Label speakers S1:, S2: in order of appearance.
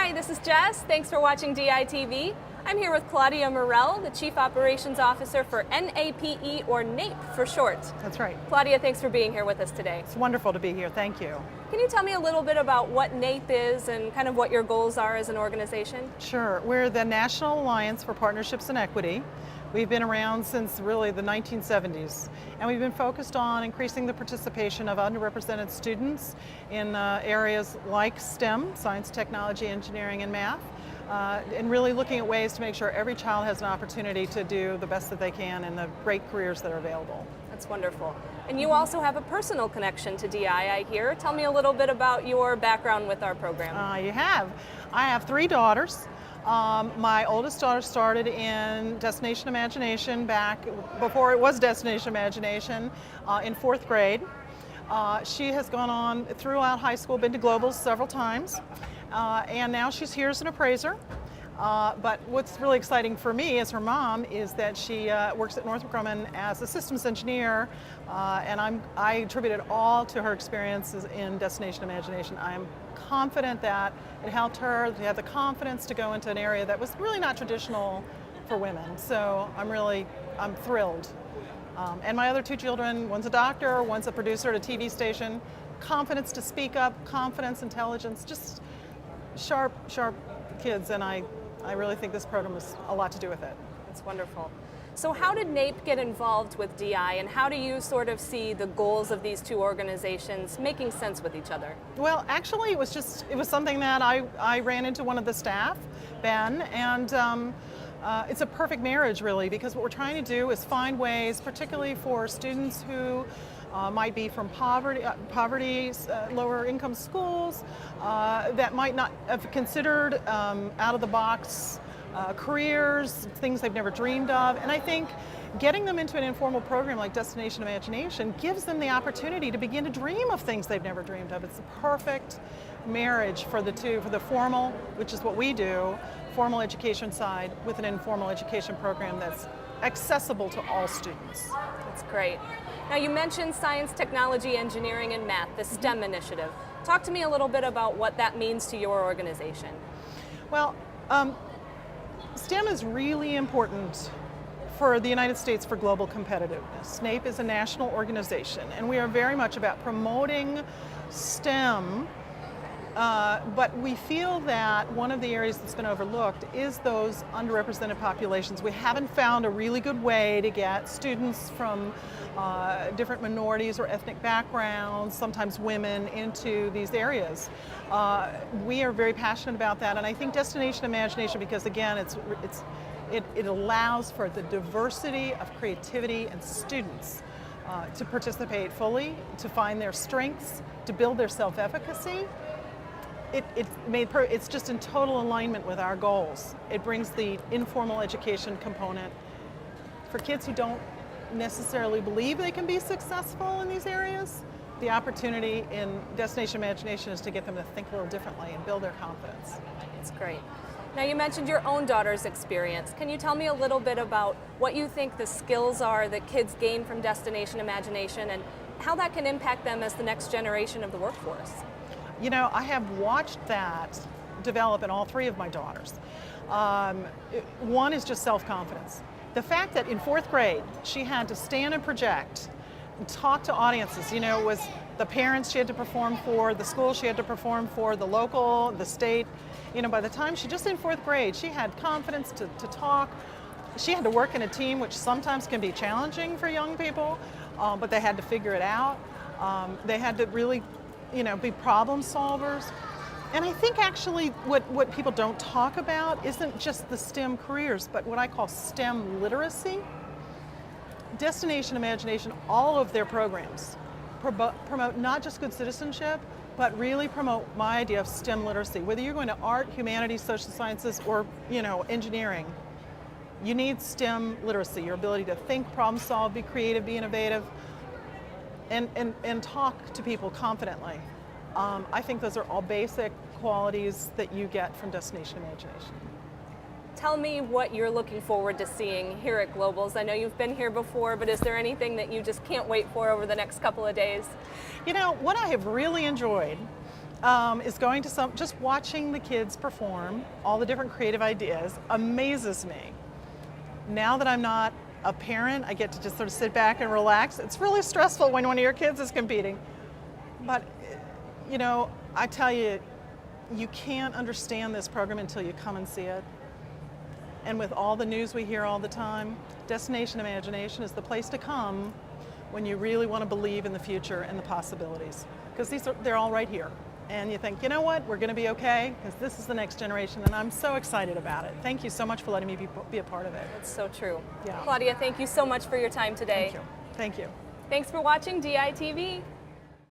S1: Hi, this is Jess. Thanks for watching DITV. I'm here with Claudia Morrell, the Chief Operations Officer for NAPE, or NAPE for short.
S2: That's right.
S1: Claudia, thanks for being here with us today.
S2: It's wonderful to be here. Thank you.
S1: Can you tell me a little bit about what NAPE is and kind of what your goals are as an organization?
S2: Sure. We're the National Alliance for Partnerships and Equity. We've been around since really the 1970s, and we've been focused on increasing the participation of underrepresented students in areas like STEM, science, technology, engineering, and math, and really looking at ways to make sure every child has an opportunity to do the best that they can in the great careers that are available.
S1: That's wonderful. And you also have a personal connection to DI, I hear. Tell me a little bit about your background with our program.
S2: I have 3 daughters. My oldest daughter started in Destination Imagination back before it was Destination Imagination in 4th grade. She has gone on throughout high school, been to Globals several times, and now she's here as an appraiser. But what's really exciting for me as her mom is that she works at Northrop Grumman as a systems engineer, and I attribute it all to her experiences in Destination Imagination. I'm confident that it helped her to have the confidence to go into an area that was really not traditional for women. So I'm thrilled. And my other 2 children, one's a doctor, one's a producer at a TV station. Confidence to speak up, confidence, intelligence, just sharp kids, and I really think this program has a lot to do with it.
S1: That's wonderful. So how did NAPE get involved with DI, and how do you sort of see the goals of these 2 organizations making sense with each other?
S2: Well, actually, it was something that I ran into one of the staff, Ben, and it's a perfect marriage, really, because what we're trying to do is find ways, particularly for students who might be from poverty, lower income schools, that might not have considered out-of-the-box careers, things they've never dreamed of. And I think getting them into an informal program like Destination Imagination gives them the opportunity to begin to dream of things they've never dreamed of. It's the perfect marriage for the 2, for the formal, which is what we do, formal education side, with an informal education program that's accessible to all students.
S1: That's great. Now, you mentioned science, technology, engineering, and math, the STEM initiative. Talk to me a little bit about what that means to your organization.
S2: Well, STEM is really important for the United States for global competitiveness. NAPE is a national organization, and we are very much about promoting STEM, but we feel that one of the areas that's been overlooked is those underrepresented populations. We haven't found a really good way to get students from different minorities or ethnic backgrounds, sometimes women, into these areas. We are very passionate about that, and I think Destination Imagination, because again, it allows for the diversity of creativity and students to participate fully, to find their strengths, to build their self-efficacy. It's just in total alignment with our goals. It brings the informal education component for kids who don't necessarily believe they can be successful in these areas. The opportunity in Destination Imagination is to get them to think a little differently and build their confidence.
S1: That's great. Now, you mentioned your own daughter's experience. Can you tell me a little bit about what you think the skills are that kids gain from Destination Imagination and how that can impact them as the next generation of the workforce?
S2: You know, I have watched that develop in all 3 of my daughters. One is just self-confidence. The fact that in 4th grade, she had to stand and project and talk to audiences. You know, it was the parents she had to perform for, the school she had to perform for, the local, the state. You know, by the time she just in 4th grade, she had confidence to talk. She had to work in a team, which sometimes can be challenging for young people, but they had to figure it out. They had to really, be problem solvers. And I think actually what people don't talk about isn't just the STEM careers, but what I call STEM literacy. Destination Imagination, all of their programs promote not just good citizenship, but really promote my idea of STEM literacy. Whether you're going to art, humanities, social sciences, or engineering, you need STEM literacy, your ability to think, problem solve, be creative, be innovative, and talk to people confidently. I think those are all basic qualities that you get from Destination Imagination.
S1: Tell me what you're looking forward to seeing here at Globals. I know you've been here before, but is there anything that you just can't wait for over the next couple of days?
S2: You know, what I have really enjoyed is going to just watching the kids perform, all the different creative ideas amazes me. Now that I'm not a parent, I get to just sort of sit back and relax. It's really stressful when one of your kids is competing. But, you know, I tell you, you can't understand this program until you come and see it. And with all the news we hear all the time, Destination Imagination is the place to come when you really want to believe in the future and the possibilities. Because they're all right here. And you think, you know what, we're going to be okay, because this is the next generation, and I'm so excited about it. Thank you so much for letting me be a part of it.
S1: That's so true.
S2: Yeah.
S1: Claudia, thank you so much for your time today.
S2: Thank you. Thank you.
S1: Thanks for watching DITV.